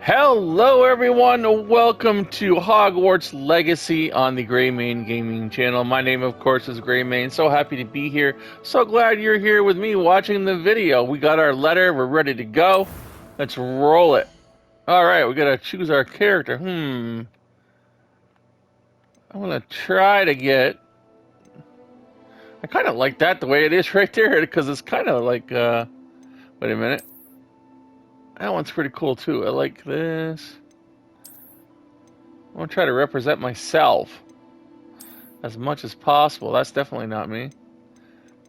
Hello everyone, welcome to Hogwarts Legacy on the Greymane Gaming channel. My name of course is Greymane, so happy to be here. So glad you're here with me watching the video. We got our letter, we're ready to go. Let's roll it. Alright, we gotta choose our character. I'm gonna try to get... I kind of like that the way it is right there, because it's kind of like, wait a minute. That one's pretty cool too. I like this. I'm going to try to represent myself as much as possible. That's definitely not me.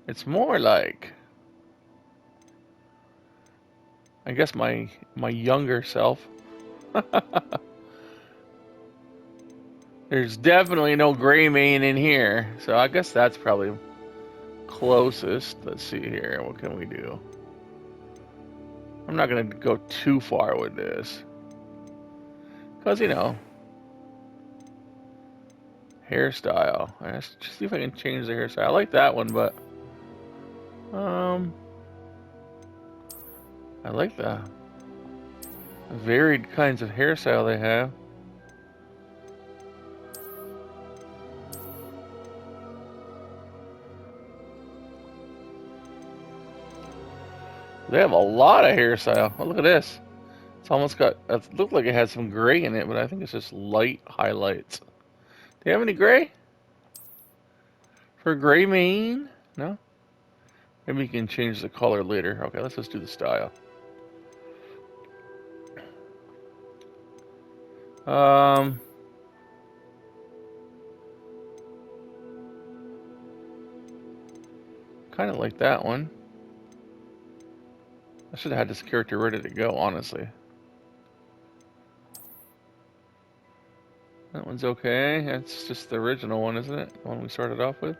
It's more like, I guess my younger self. There's definitely no Greymane in here, so I guess that's probably closest. Let's see here. What can we do? I'm not going to go too far with this. Because, you know, hairstyle. Let's just see if I can change the hairstyle. I like that one, but I like the varied kinds of hairstyle they have. They have a lot of hairstyle. Oh, look at this. It's almost got, it looked like it had some gray in it, but I think it's just light highlights. Do you have any gray? For Greymane? No? Maybe you can change the color later. Okay, let's just do the style. Kind of like that one. I should have had this character ready to go, honestly. That one's okay. That's just the original one, isn't it? The one we started off with.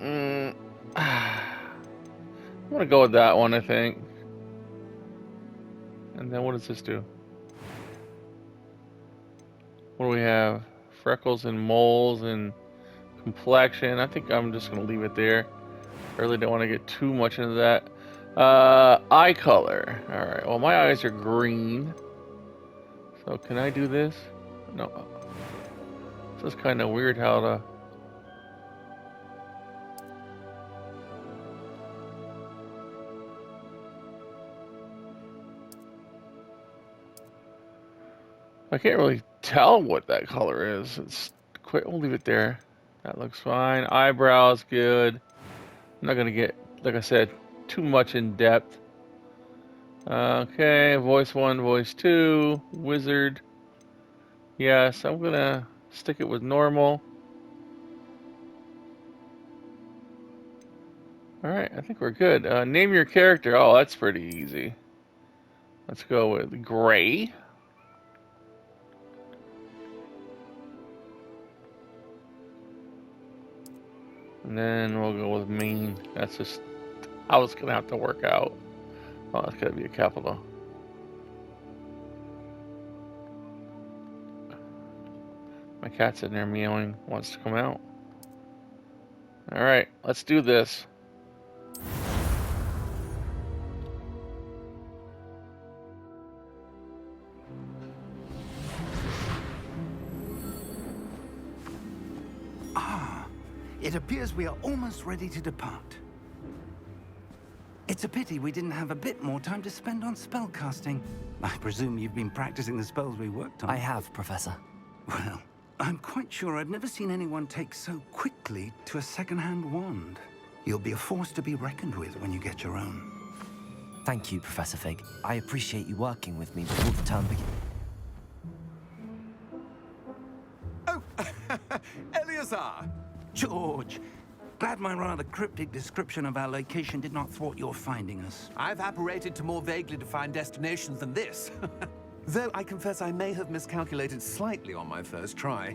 I'm gonna go with that one, I think. And then what does this do? What do we have? Freckles and moles and complexion. I think I'm just gonna leave it there. I really don't want to get too much into that. Eye color. Alright, well my eyes are green. So can I do this? No. This is kind of weird how to... I can't really tell what that color is. It's quite, we'll leave it there. That looks fine. Eyebrows, good. I'm not gonna get, like I said, too much in depth. Okay, voice 1, voice 2, wizard. Yes, I'm gonna stick it with normal. Alright, I think we're good. Name your character. Oh, that's pretty easy. Let's go with Gray. And then we'll go with Mane. That's just how it's gonna have to work out. Oh, it's gotta be a capital. My cat's in there meowing, wants to come out. Alright, let's do this. It appears we are almost ready to depart. It's a pity we didn't have a bit more time to spend on spellcasting. I presume you've been practicing the spells we worked on. I have, Professor. Well, I'm quite sure I've never seen anyone take so quickly to a second-hand wand. You'll be a force to be reckoned with when you get your own. Thank you, Professor Fig. I appreciate you working with me before the term begins. Oh, Eleazar! George, glad my rather cryptic description of our location did not thwart your finding us. I've apparated to more vaguely defined destinations than this. Though I confess I may have miscalculated slightly on my first try.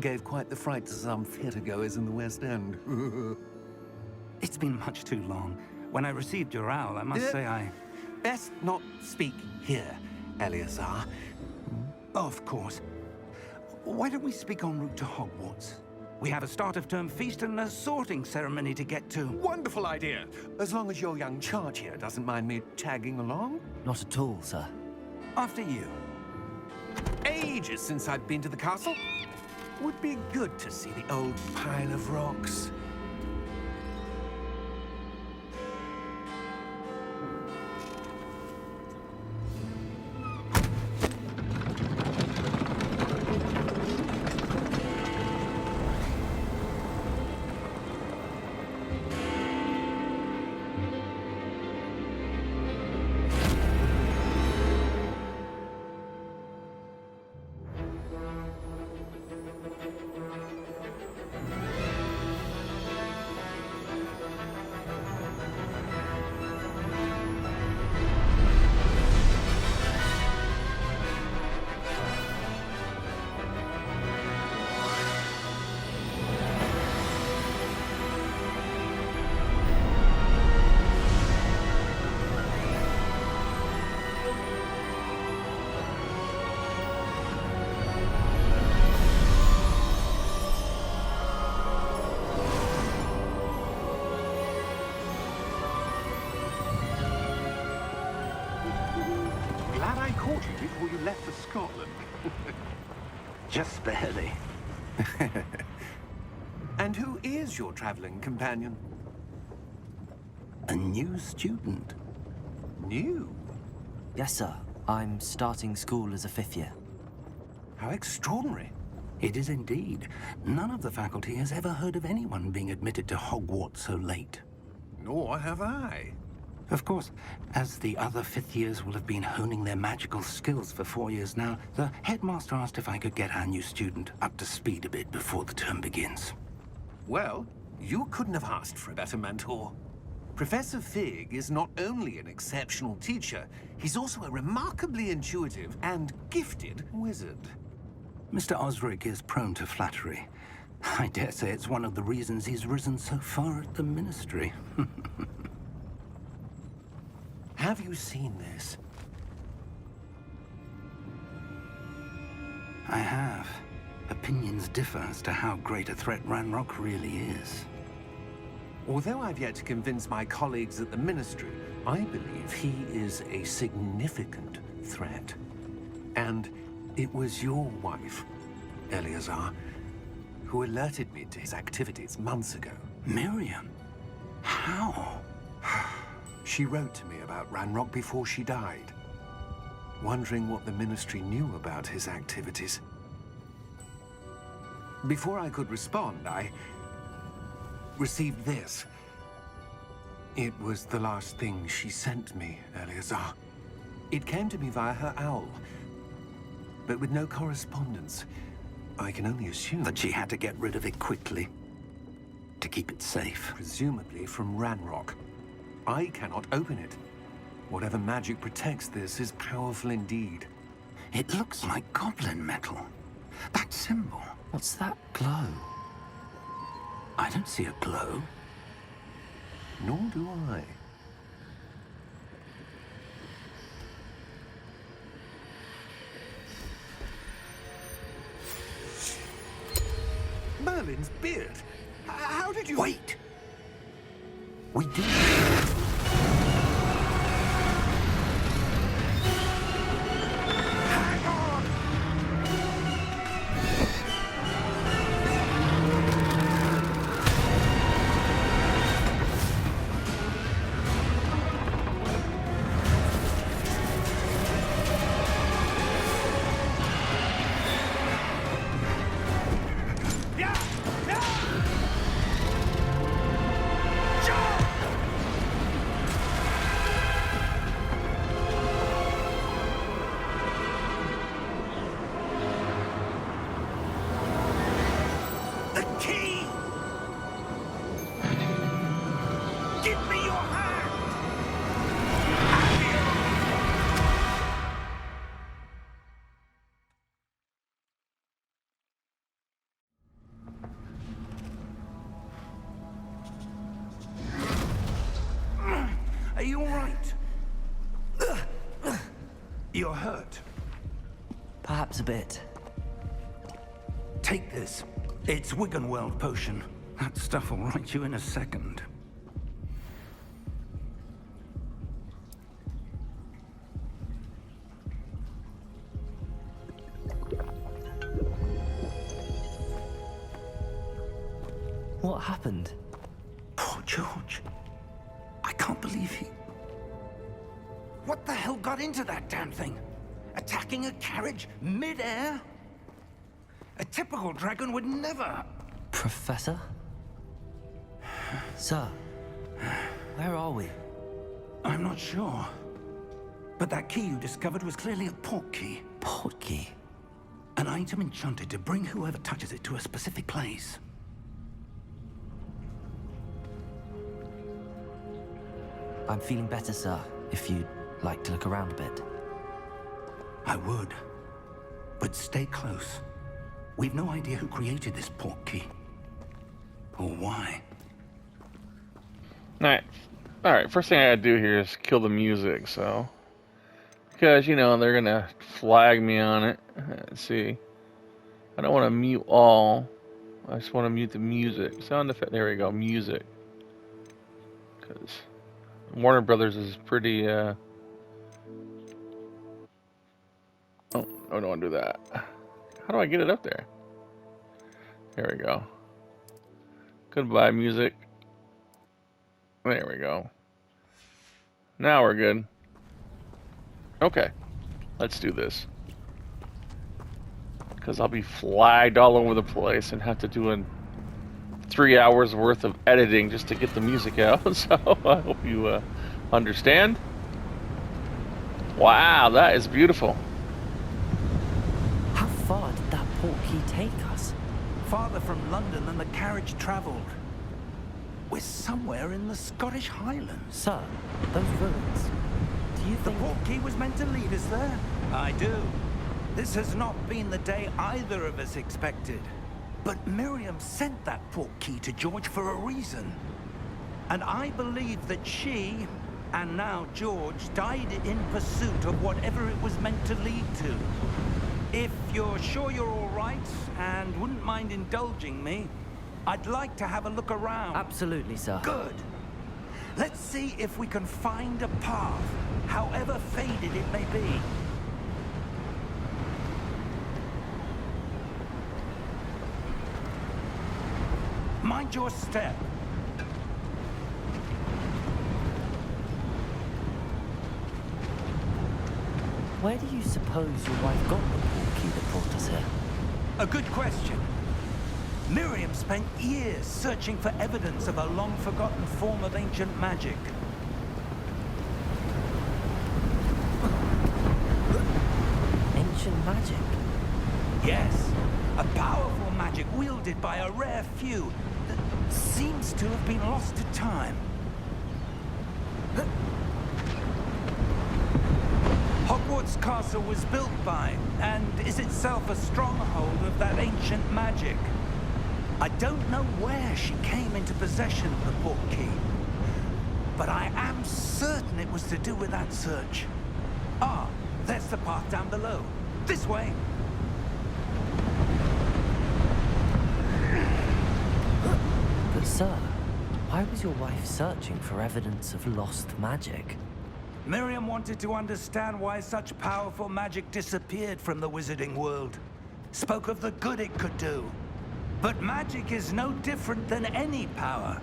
Gave quite the fright to some theatergoers in the West End. It's been much too long. When I received your owl, I must say I... Best not speak here, Eleazar. Of course. Why don't we speak en route to Hogwarts? We have a start-of-term feast and a sorting ceremony to get to. Wonderful idea. As long as your young charge here doesn't mind me tagging along. Not at all, sir. After you. Ages since I've been to the castle. Would be good to see the old pile of rocks. Glad I caught you before you left for Scotland. Just barely. And who is your traveling companion? A new student. New? Yes, sir. I'm starting school as a 5th year. How extraordinary. It is indeed. None of the faculty has ever heard of anyone being admitted to Hogwarts so late. Nor have I. Of course, as the other 5th years will have been honing their magical skills for 4 years now, the headmaster asked if I could get our new student up to speed a bit before the term begins. Well, you couldn't have asked for a better mentor. Professor Fig is not only an exceptional teacher, he's also a remarkably intuitive and gifted wizard. Mr. Osric is prone to flattery. I dare say it's one of the reasons he's risen so far at the Ministry. Have you seen this? I have. Opinions differ as to how great a threat Ranrock really is. Although I've yet to convince my colleagues at the Ministry, I believe he is a significant threat. And it was your wife, Eleazar, who alerted me to his activities months ago. Miriam? How? She wrote to me about Ranrock before she died, wondering what the Ministry knew about his activities. Before I could respond, I received this. It was the last thing she sent me, Eleazar. It came to me via her owl, but with no correspondence. I can only assume That she had to get rid of it quickly to keep it safe. presumably from Ranrock. I cannot open it. Whatever magic protects this is powerful indeed. It looks like goblin metal. That symbol. What's that glow? I don't see a glow. Nor do I. Merlin's beard. How did you... Wait! We did. Hang on! Yeah! Yeah! Jump! The key! Give me your hand! Are you all right? You're hurt. Perhaps a bit. Take this. It's Wiggenweld potion. That stuff will right you in a second. What happened? Poor George. I can't believe he... What the hell got into that damn thing? Attacking a carriage mid-air? A typical dragon would never... Professor? Sir, where are we? I'm not sure. But that key you discovered was clearly a port key. Port key? An item enchanted to bring whoever touches it to a specific place. I'm feeling better, sir, if you'd like to look around a bit. I would. But stay close. We've no idea who created this port key. Or why. Alright, first thing I gotta do here is kill the music, so... Because, you know, they're gonna flag me on it. Let's see. I don't want to mute all. I just want to mute the music. Sound effect, there we go, music. Because Warner Brothers is pretty, Oh, I don't want to do that. How do I get it up there? There we go. Goodbye, music. There we go. Now we're good. Okay. Let's do this. Because I'll be flagged all over the place and have to do 3 hours worth of editing just to get the music out. So I hope you understand. Wow, that is beautiful. How far did that port key take us? Farther from London than the carriage travelled. We're somewhere in the Scottish Highlands. Sir, those ruins. Do you The think... port key was meant to lead us there? I do. This has not been the day either of us expected. But Miriam sent that port key to George for a reason. And I believe that she, and now George, died in pursuit of whatever it was meant to lead to. If you're sure you're all right, and wouldn't mind indulging me, I'd like to have a look around. Absolutely, sir. Good. Let's see if we can find a path, however faded it may be. Mind your step. Where do you suppose your wife got the port key that brought us here? A good question. Miriam spent years searching for evidence of a long-forgotten form of ancient magic. Ancient magic? Yes, a powerful magic wielded by a rare few that seems to have been lost to time. Hogwarts Castle was built by, and is itself a stronghold of that ancient magic. I don't know where she came into possession of the port key, but I am certain it was to do with that search. Ah, there's the path down below. This way. But sir, why was your wife searching for evidence of lost magic? Miriam wanted to understand why such powerful magic disappeared from the wizarding world. Spoke of the good it could do. But magic is no different than any power.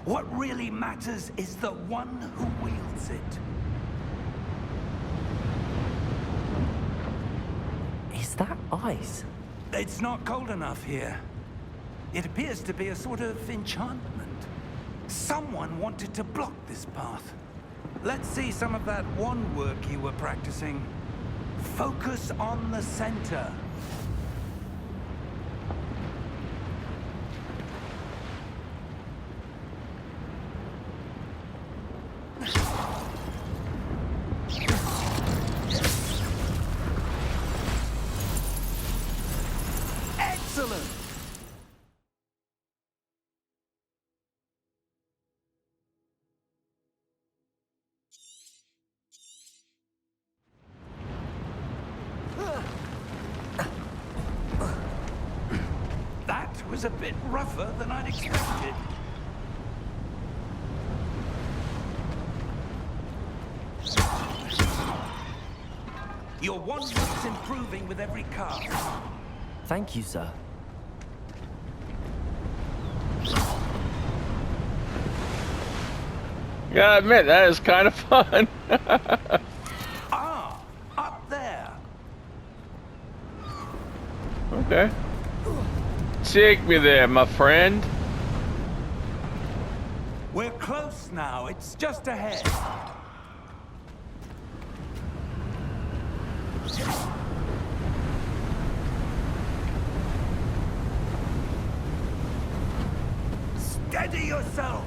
What really matters is the one who wields it. Is that ice? It's not cold enough here. It appears to be a sort of enchantment. Someone wanted to block this path. Let's see some of that wand work you were practicing. Focus on the center. Excellent! was a bit rougher than I'd expected. Your one-up's improving with every cast. Thank you, sir. Gotta admit, that is kind of fun. Ah, up there. Okay. Take me there, my friend. We're close now. It's just ahead. Steady yourself.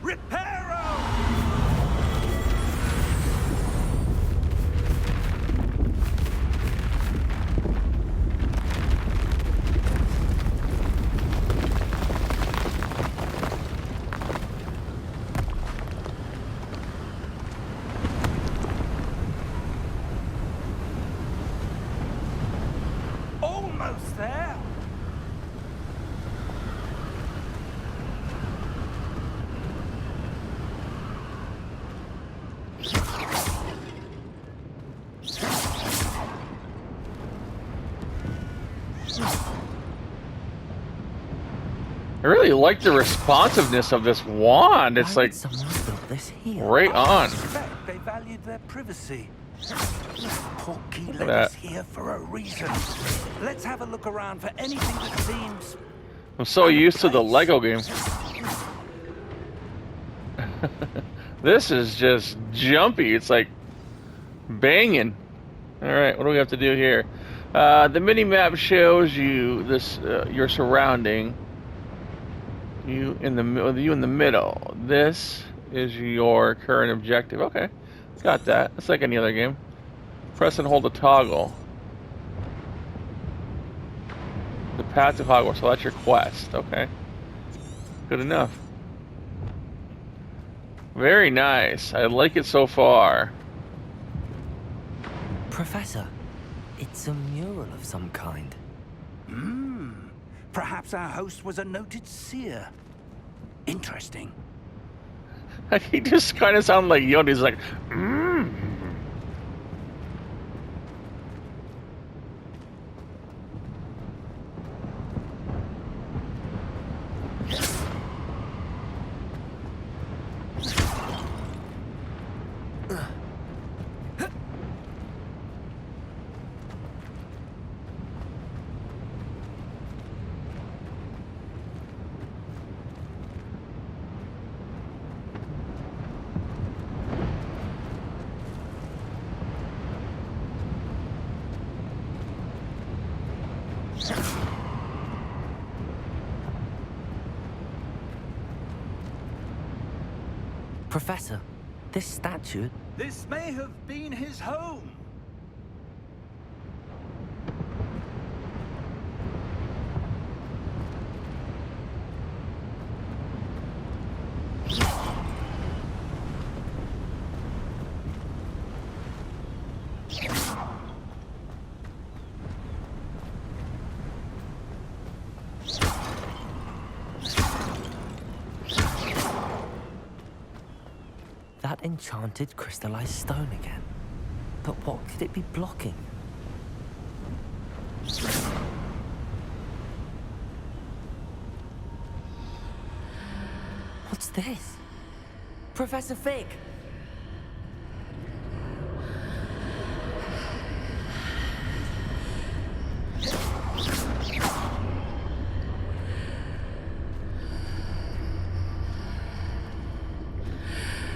Reparo! Almost there. I really like the responsiveness of this wand. It's Why like would someone built this here? right I on. suspect they valued their privacy. Portkey Look at led that. us here for a reason. Let's have a look around for anything that seems... I'm so used to the Lego game. This is just jumpy. It's like banging. All right, what do we have to do here? The mini map shows you this your surrounding. You in the middle. This is your current objective. Okay, got that. It's like any other game. Press and hold the toggle. The path to Hogwarts. So that's your quest. Okay, good enough. Very nice. I like it so far. Professor, it's a mural of some kind. Perhaps our host was a noted seer. Interesting. He just kind of sounded like Yoda. He's like, Professor, this statue... This may have been his home. That enchanted crystallized stone again. But what could it be blocking? What's this? Professor Fig!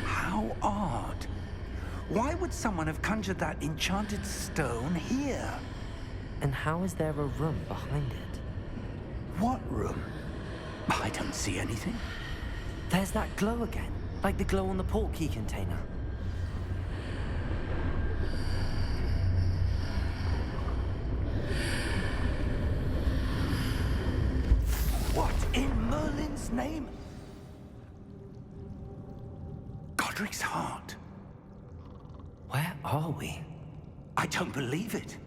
How odd. Why would someone have conjured that enchanted stone here? And how is there a room behind it? What room? I don't see anything. There's that glow again, like the glow on the portkey container. What in Merlin's name? Godric's heart. Where are we? I don't believe it.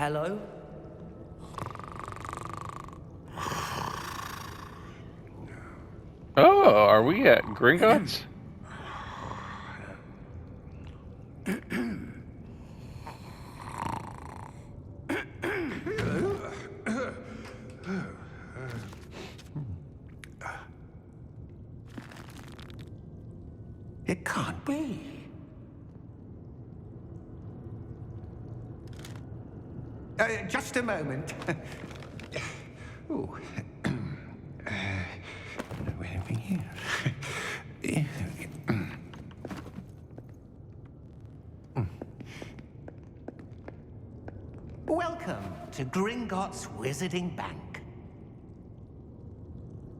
Hello? Oh, are we at Gringotts? It can't be. Just a moment. Ooh. Where are we here? Welcome to Gringotts Wizarding Bank.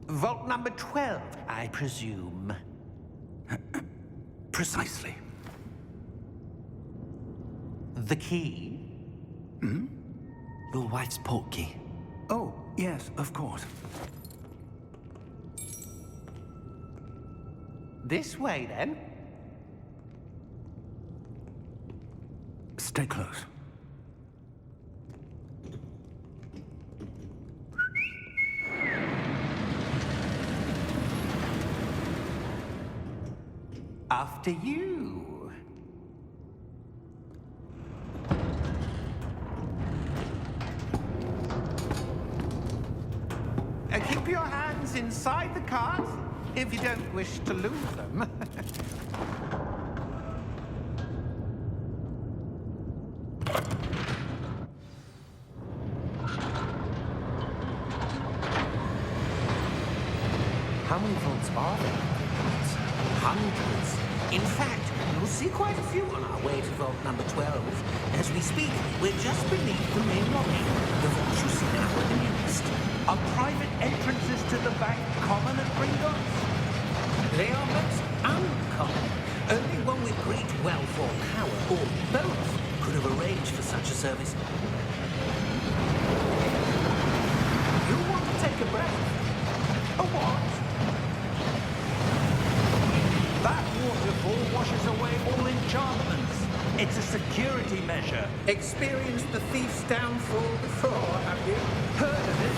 Vault number 12, I presume. Precisely. The key? Your wife's portkey. Oh, yes, of course. This way, then. Stay close. After you. Keep your hands inside the cart if you don't wish to lose them. How many vaults are there? Hundreds. In fact, you'll see quite a few on our way to vault number 12. As we speak, we're just beneath the main lobby. The vaults you see now are the newest. Are private entrances to the bank common at Gringotts? They are most uncommon. Only one with great wealth or power, or both, could have arranged for such a service. You want to take a breath? A what? That waterfall washes away all enchantments. It's a security measure. Experienced the thief's downfall before, have you? Heard of it?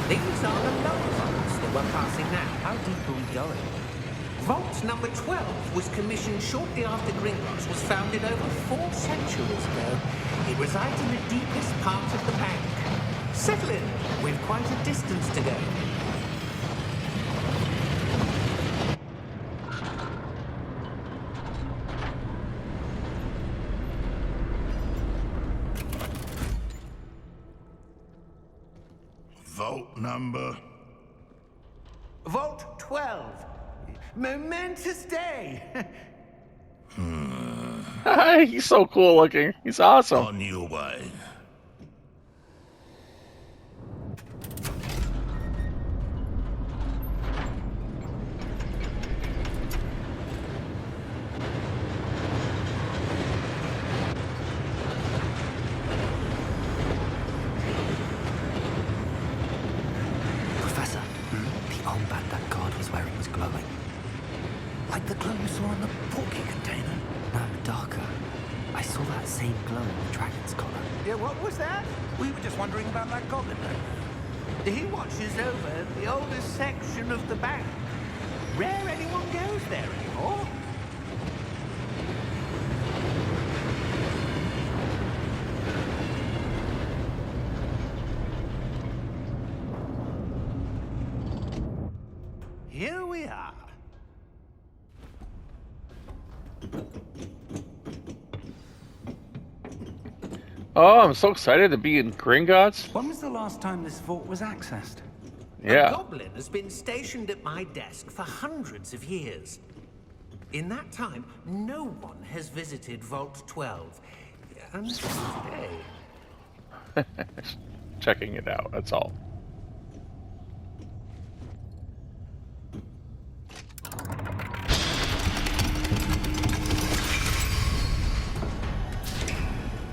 These are the lower vaults that we're passing now. How deep are we going? Vault number 12 was commissioned shortly after Gringotts was founded over 4 centuries ago. It resides in the deepest part of the bank. Settle in. We've quite a distance to go. Vault number. Vault 12. Momentous day. He's so cool looking. He's awesome. On your way. Professor, the armband that guard was wearing was glowing. Like the glow you saw on the portkey container? No, darker. I saw that same glow on the dragon's collar. Yeah, what was that? We were just wondering about that goblin. He watches over the oldest section of the bank. Rare anyone goes there anymore. Here we are. Oh, I'm so excited to be in Gringotts. When was the last time this vault was accessed? A Yeah. goblin has been stationed at my desk for hundreds of years. In that time, no one has visited Vault 12. And today... Checking it out, that's all.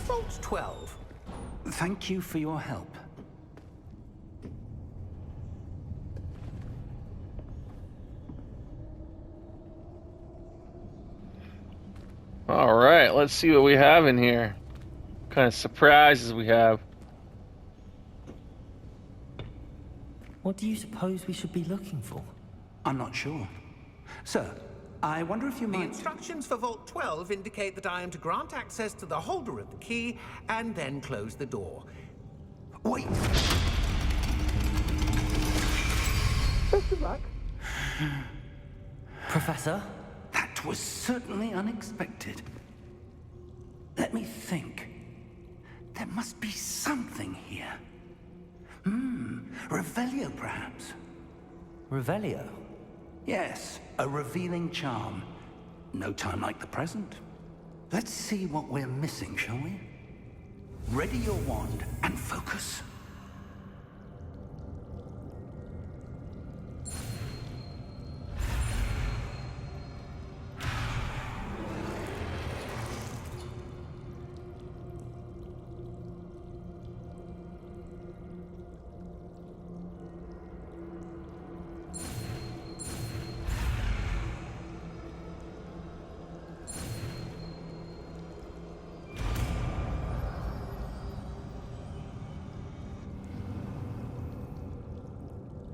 Vault 12. Thank you for your help. All right, let's see what we have in here. kind of surprises we have. What do you suppose we should be looking for? I'm not sure. Sir, I wonder if you The might... instructions for Vault 12 indicate that I am to grant access to the holder of the key and then close the door. Wait! Best of luck. Professor? That was certainly unexpected. Let me think. There must be something here. Revelio, perhaps. Revelio? Yes, a revealing charm. No time like the present. Let's see what we're missing, shall we? Ready your wand and focus.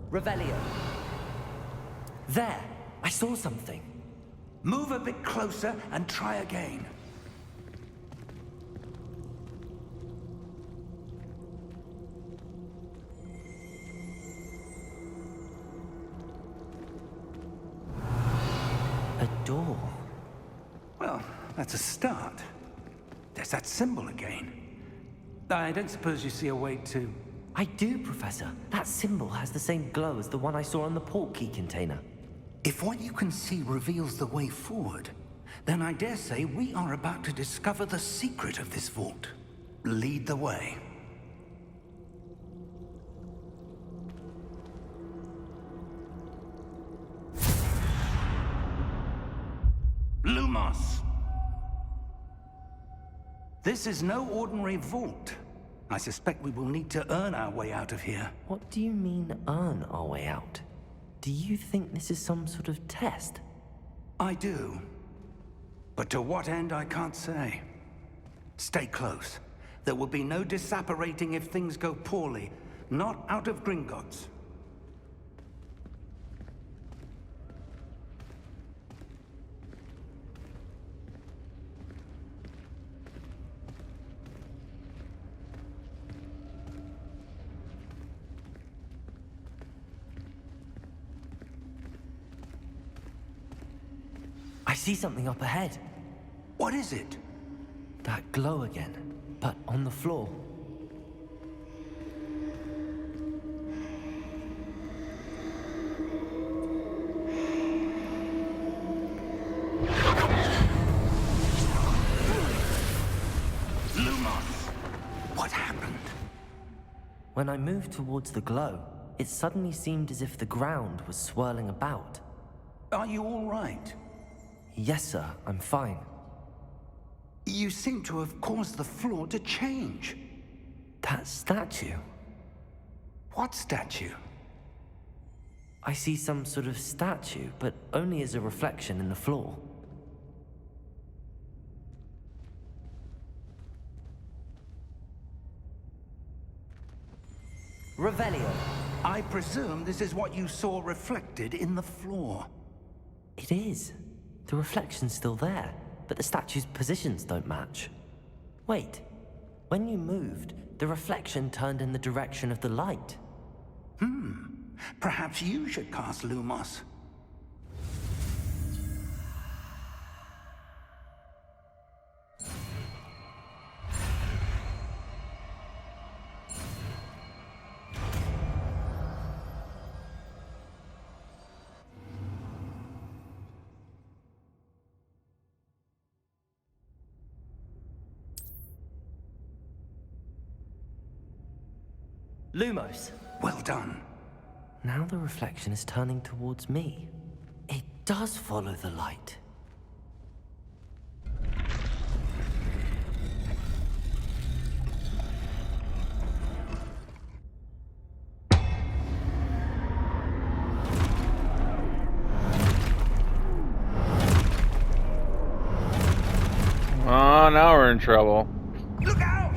Revelio. There! I saw something. Move a bit closer and try again. A door. Well, that's a start. There's that symbol again. I don't suppose you see a way to... I do, Professor. That symbol has the same glow as the one I saw on the port key container. If what you can see reveals the way forward, then I dare say we are about to discover the secret of this vault. Lead the way. Lumos! This is no ordinary vault. I suspect we will need to earn our way out of here. What do you mean, earn our way out? Do you think this is some sort of test? I do. But to what end, I can't say. Stay close. There will be no disapparating if things go poorly. Not out of Gringotts. I see something up ahead. What is it? That glow again, but on the floor. Lumos! What happened? When I moved towards the glow, it suddenly seemed as if the ground was swirling about. Are you all right? Yes, sir, I'm fine. You seem to have caused the floor to change. That statue? What statue? I see some sort of statue, but only as a reflection in the floor. Revelio. I presume this is what you saw reflected in the floor. It is. The reflection's still there, but the statue's positions don't match. Wait. When you moved, the reflection turned in the direction of the light. Perhaps you should cast Lumos. Lumos. Well done. Now the reflection is turning towards me. It does follow the light. Oh, now we're in trouble. Look out!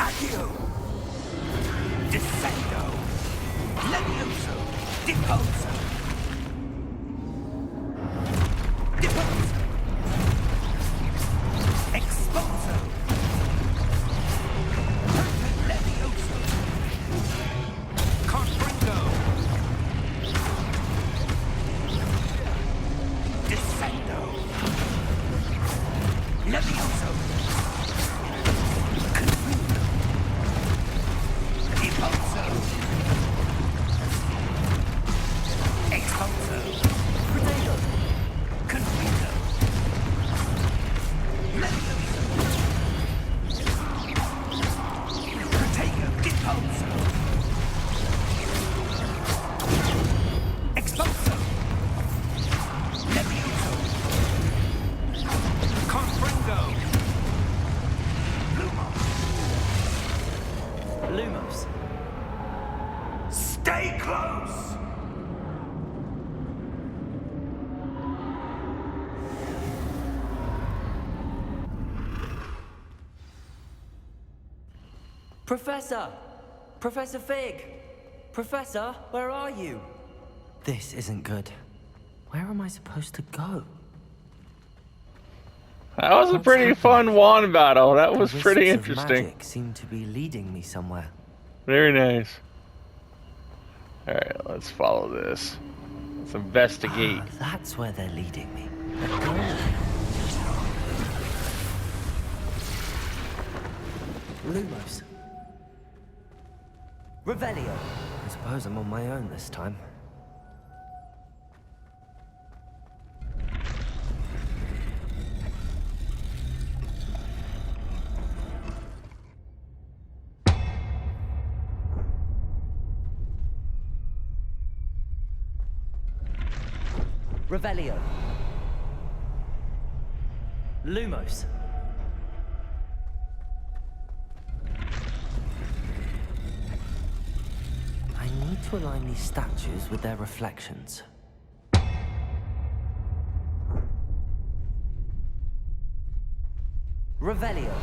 Accio! Descendo! Levioso! Deposo! Deposo! Exposo! Levioso! Confringo! Descendo! Levioso! Confringo! Deposo! Exposo! Potato! Confringo! Levioso! Protego! Deposo! Exposo! Levioso! Confringo! Lumos. Stay close! Professor! Professor Fig! Professor, where are you? This isn't good. Where am I supposed to go? That was a What's pretty happened? fun wand battle. That The was wisps pretty of interesting. magic seem to be leading me somewhere. Very nice. Alright, let's follow this. Let's investigate. Ah, that's where they're leading me. Lumos. Revelio. I suppose I'm on my own this time. Revelio. Lumos. I need to align these statues with their reflections. Revelio.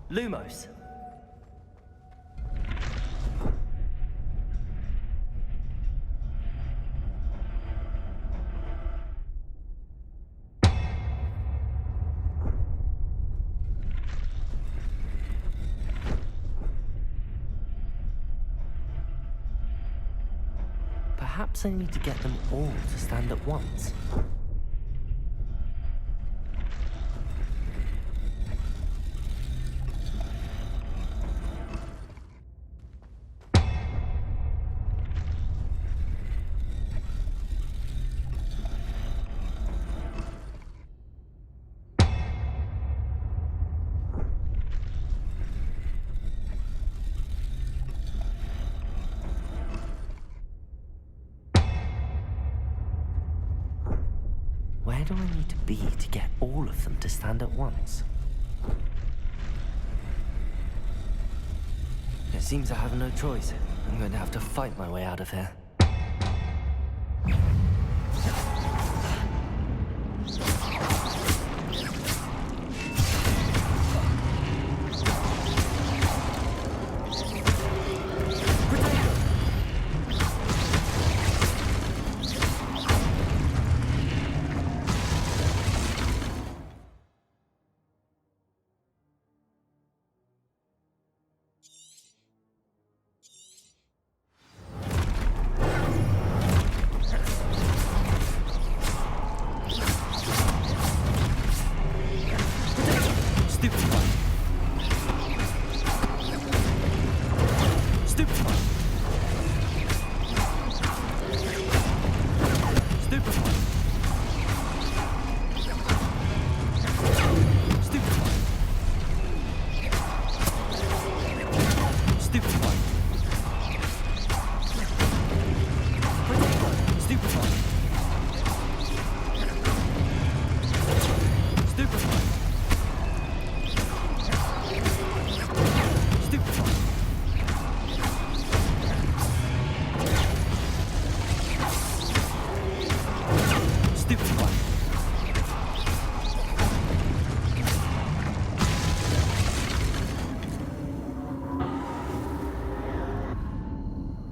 Lumos. Perhaps I need to get them all to stand at once. Where do I need to be to get all of them to stand at once? It seems I have no choice. I'm going to have to fight my way out of here.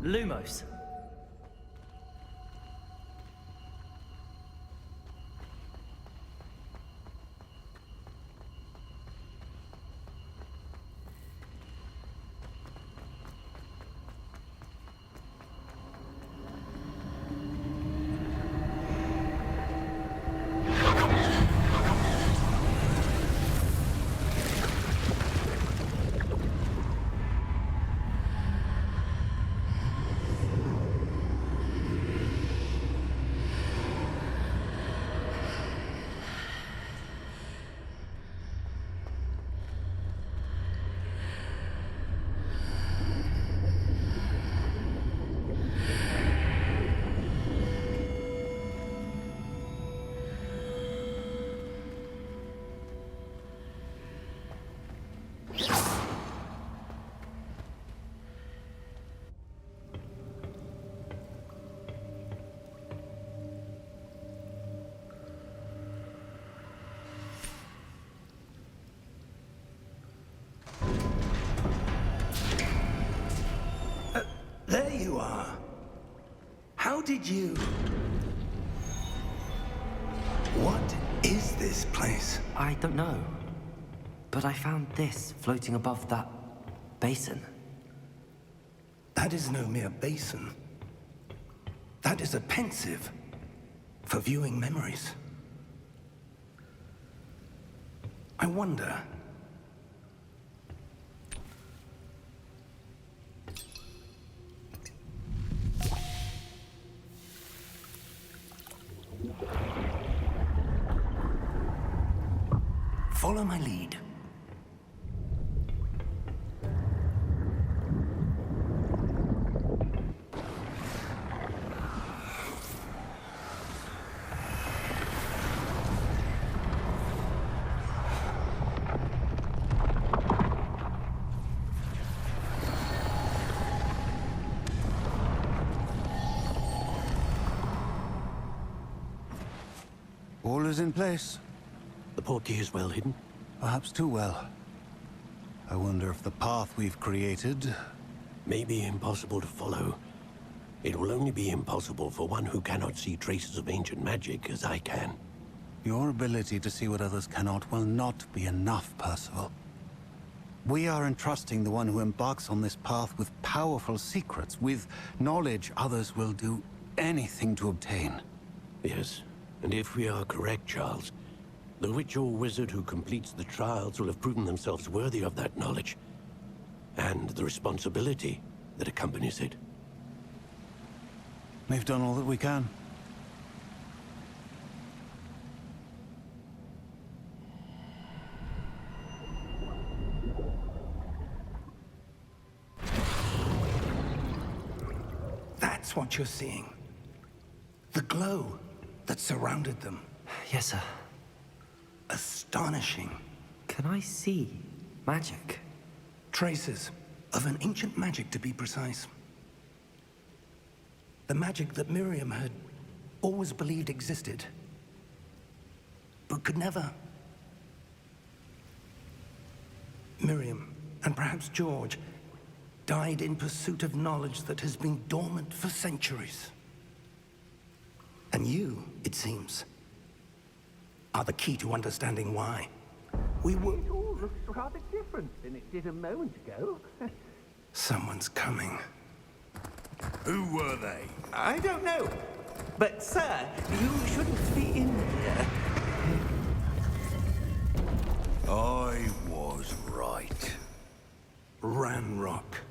Lumos. There you are. How did you... What is this place? I don't know. But I found this floating above that basin. That is no mere basin. That is a pensive for viewing memories. I wonder... Follow my lead. All is in place. The portkey is well hidden. Perhaps too well. I wonder if the path we've created... May be impossible to follow. It will only be impossible for one who cannot see traces of ancient magic as I can. Your ability to see what others cannot will not be enough, Percival. We are entrusting the one who embarks on this path with powerful secrets, with knowledge others will do anything to obtain. Yes, and if we are correct, Charles, the witch or wizard who completes the trials will have proven themselves worthy of that knowledge, and the responsibility that accompanies it. We've done all that we can. That's what you're seeing. The glow that surrounded them. Yes, sir. Astonishing. Can I see magic? Traces of an ancient magic, to be precise. The magic that Miriam had always believed existed, but could never. Miriam, and perhaps George, died in pursuit of knowledge that has been dormant for centuries. And you, it seems, are the key to understanding why. We were... It all looks rather different than it did a moment ago. Someone's coming. Who were they? I don't know. But, sir, you shouldn't be in here. I was right. Ranrock.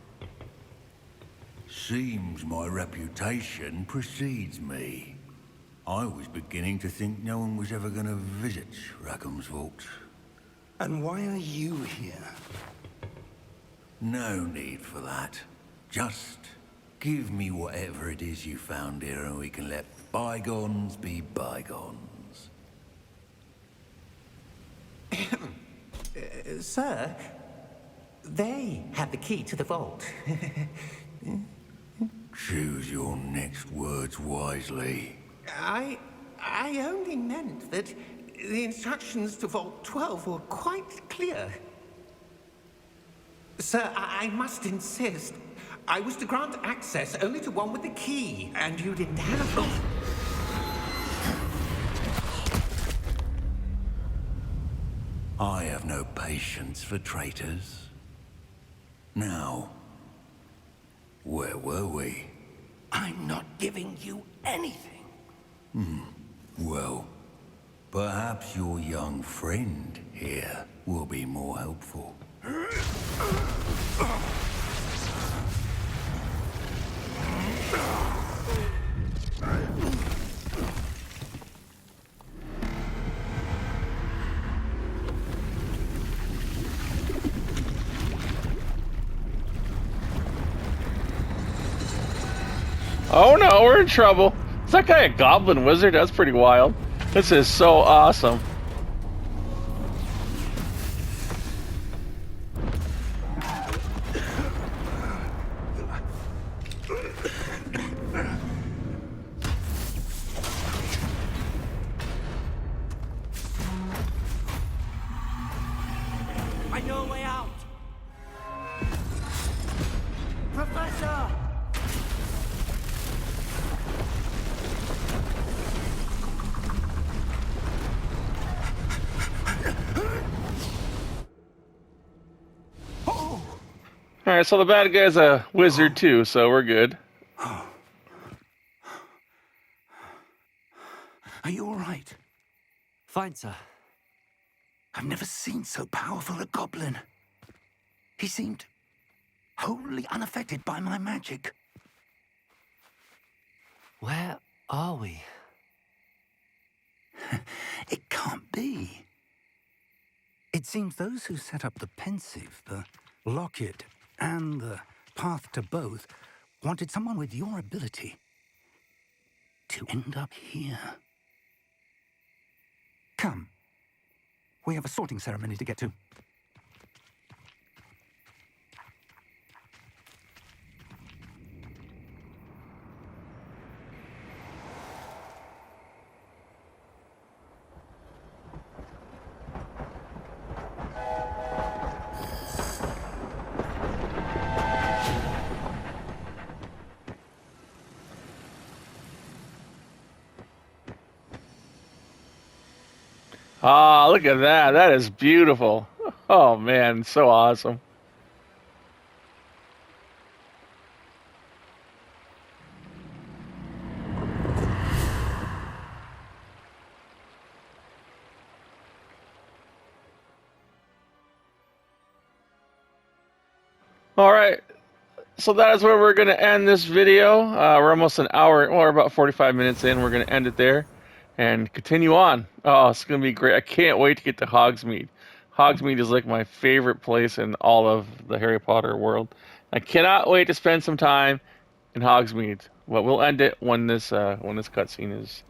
Seems my reputation precedes me. I was beginning to think no one was ever going to visit Rackham's Vault. And why are you here? No need for that. Just give me whatever it is you found here and we can let bygones be bygones. Sir, they have the key to the vault. Choose your next words wisely. I only meant that the instructions to Vault 12 were quite clear. Sir, I must insist. I was to grant access only to one with the key, and you didn't have it. I have no patience for traitors. Now, where were we? I'm not giving you anything. Well, perhaps your young friend here will be more helpful. Oh no, we're in trouble. Is that guy a goblin wizard? That's pretty wild. This is so awesome. I know a way out. Professor! Alright, so the bad guy's a wizard too, so we're good. Are you all right? Fine, sir. I've never seen so powerful a goblin. He seemed wholly unaffected by my magic. Where are we? It can't be. It seems those who set up the pensive, the locket, and the path to both wanted someone with your ability to end up here. Come. We have a sorting ceremony to get to. Ah, look at that. That is beautiful. Oh man, so awesome. All right, so that is where we're going to end this video. We're almost an hour, or about 45 minutes in. We're going to end it there and continue on. Oh, it's going to be great. I can't wait to get to Hogsmeade. Hogsmeade is like my favorite place in all of the Harry Potter world. I cannot wait to spend some time in Hogsmeade. But we'll end it when this cutscene is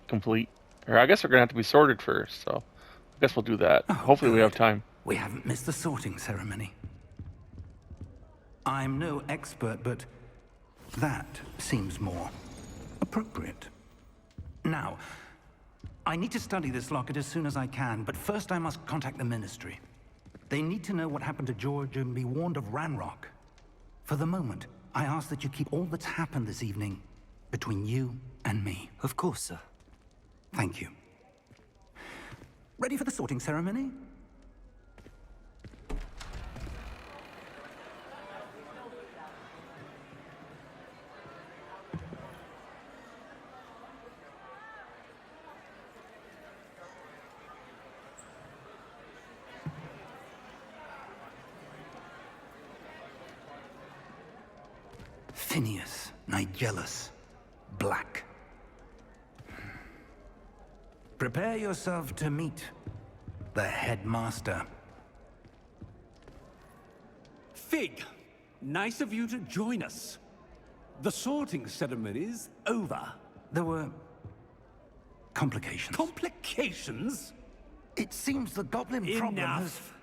complete. Or I guess we're going to have to be sorted first, so I guess we'll do that. Oh, Hopefully we have good. time. We haven't missed the sorting ceremony. I'm no expert, but that seems more appropriate. Now, I need to study this locket as soon as I can, but first I must contact the Ministry. They need to know what happened to George and be warned of Ranrock. For the moment, I ask that you keep all that's happened this evening between you and me. Of course, sir. Thank you. Ready for the sorting ceremony? Phineas, Nigellus, Black. Prepare yourself to meet the headmaster. Fig, nice of you to join us. The sorting ceremony's over. There were complications. Complications? It seems the goblin problem has... Enough.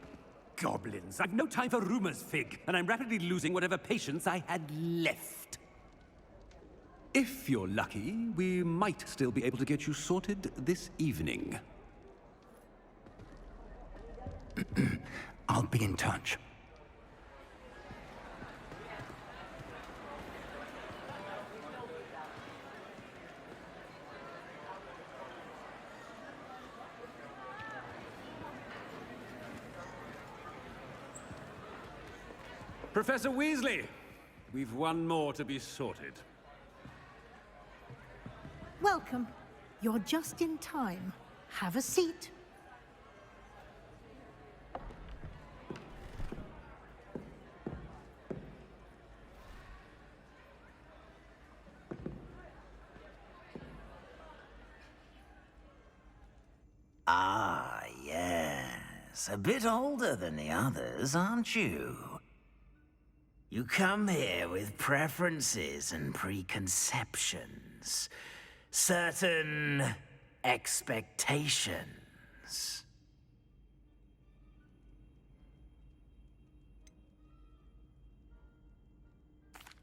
Goblins. I've no time for rumors, Fig, and I'm rapidly losing whatever patience I had left. If you're lucky, we might still be able to get you sorted this evening. I'll be in touch. Professor Weasley, we've one more to be sorted. Welcome. You're just in time. Have a seat. Ah, yes. A bit older than the others, aren't you? You come here with preferences and preconceptions. Certain expectations.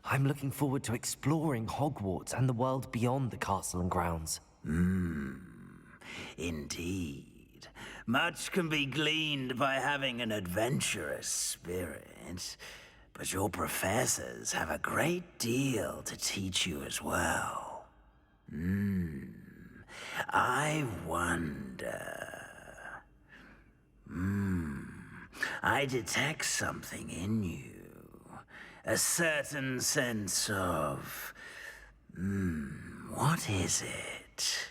I'm looking forward to exploring Hogwarts and the world beyond the castle and grounds. Indeed. Much can be gleaned by having an adventurous spirit, but your professors have a great deal to teach you as well. I wonder... I detect something in you. A certain sense of... what is it?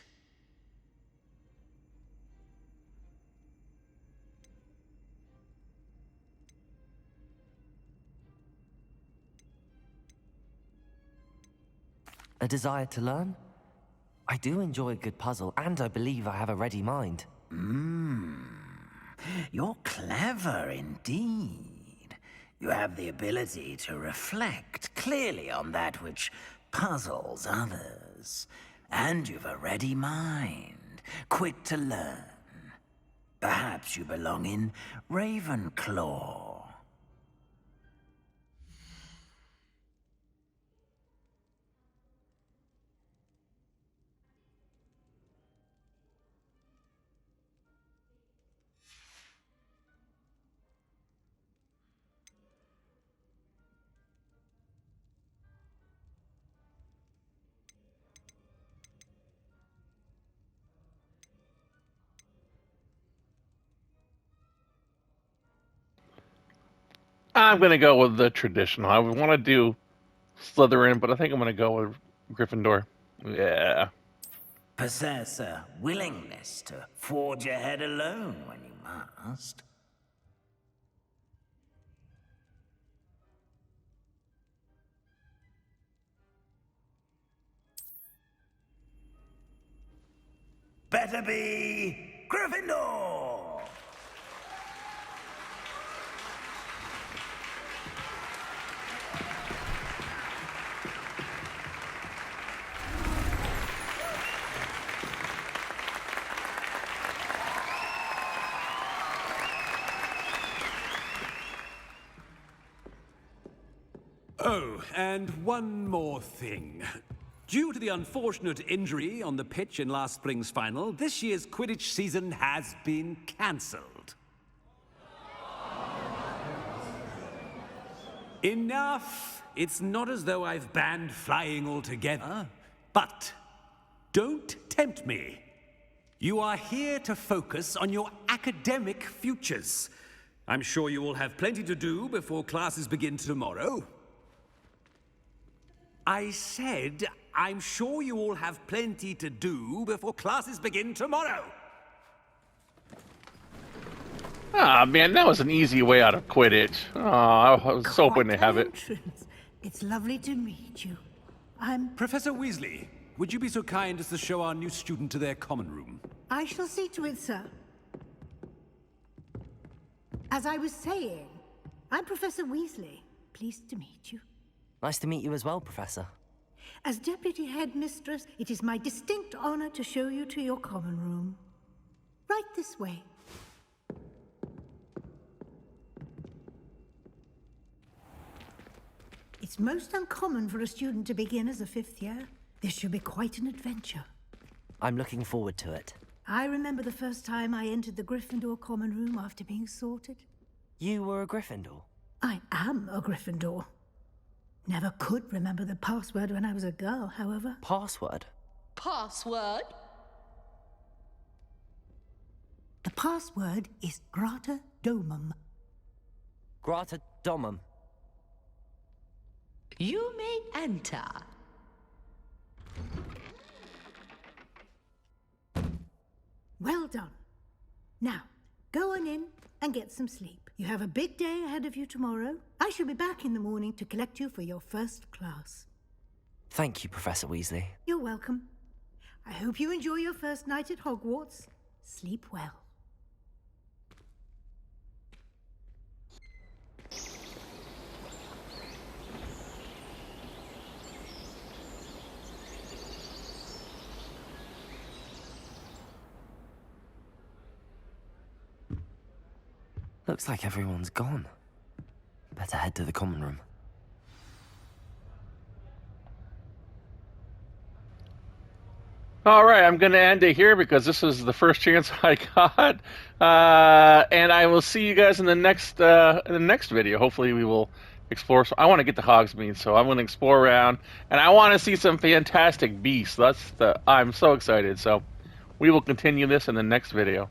A desire to learn? I do enjoy a good puzzle, and I believe I have a ready mind. You're clever indeed. You have the ability to reflect clearly on that which puzzles others. And you've a ready mind, quick to learn. Perhaps you belong in Ravenclaw. I'm gonna go with the traditional. I would want to do Slytherin, but I think I'm gonna go with Gryffindor. Yeah. Possess a willingness to forge ahead alone when you must. Better be Gryffindor! Oh, and one more thing. Due to the unfortunate injury on the pitch in last spring's final, this year's Quidditch season has been cancelled. Enough! It's not as though I've banned flying altogether. But don't tempt me. You are here to focus on your academic futures. I'm sure you will have plenty to do before classes begin tomorrow. I said, I'm sure you all have plenty to do before classes begin tomorrow. Ah, man, that was an easy way out of Quidditch. Oh, I was hoping to have it. Entrance. It's lovely to meet you. I'm... Professor Weasley, would you be so kind as to show our new student to their common room? I shall see to it, sir. As I was saying, I'm Professor Weasley. Pleased to meet you. Nice to meet you as well, Professor. As Deputy Headmistress, it is my distinct honor to show you to your common room. Right this way. It's most uncommon for a student to begin as a fifth year. This should be quite an adventure. I'm looking forward to it. I remember the first time I entered the Gryffindor common room after being sorted. You were a Gryffindor? I am a Gryffindor. Never could remember the password when I was a girl, however. Password? Password? The password is Grata Domum. Grata Domum. You may enter. Well done. Now, go on in and get some sleep. You have a big day ahead of you tomorrow. I shall be back in the morning to collect you for your first class. Thank you, Professor Weasley. You're welcome. I hope you enjoy your first night at Hogwarts. Sleep well. Looks like everyone's gone. Better head to the common room. All right, I'm going to end it here because this is the first chance I got, and I will see you guys in the next video. Hopefully, we will explore. So I want to get to Hogsmeade, so I'm going to explore around, and I want to see some fantastic beasts. I'm so excited. So we will continue this in the next video.